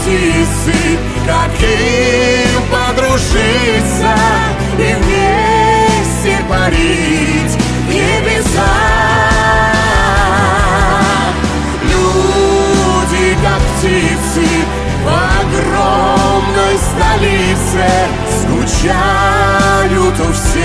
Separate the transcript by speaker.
Speaker 1: птицы, каким подружиться и вместе парить в небеса. Люди, как птицы, в огромной столице скучают у всех.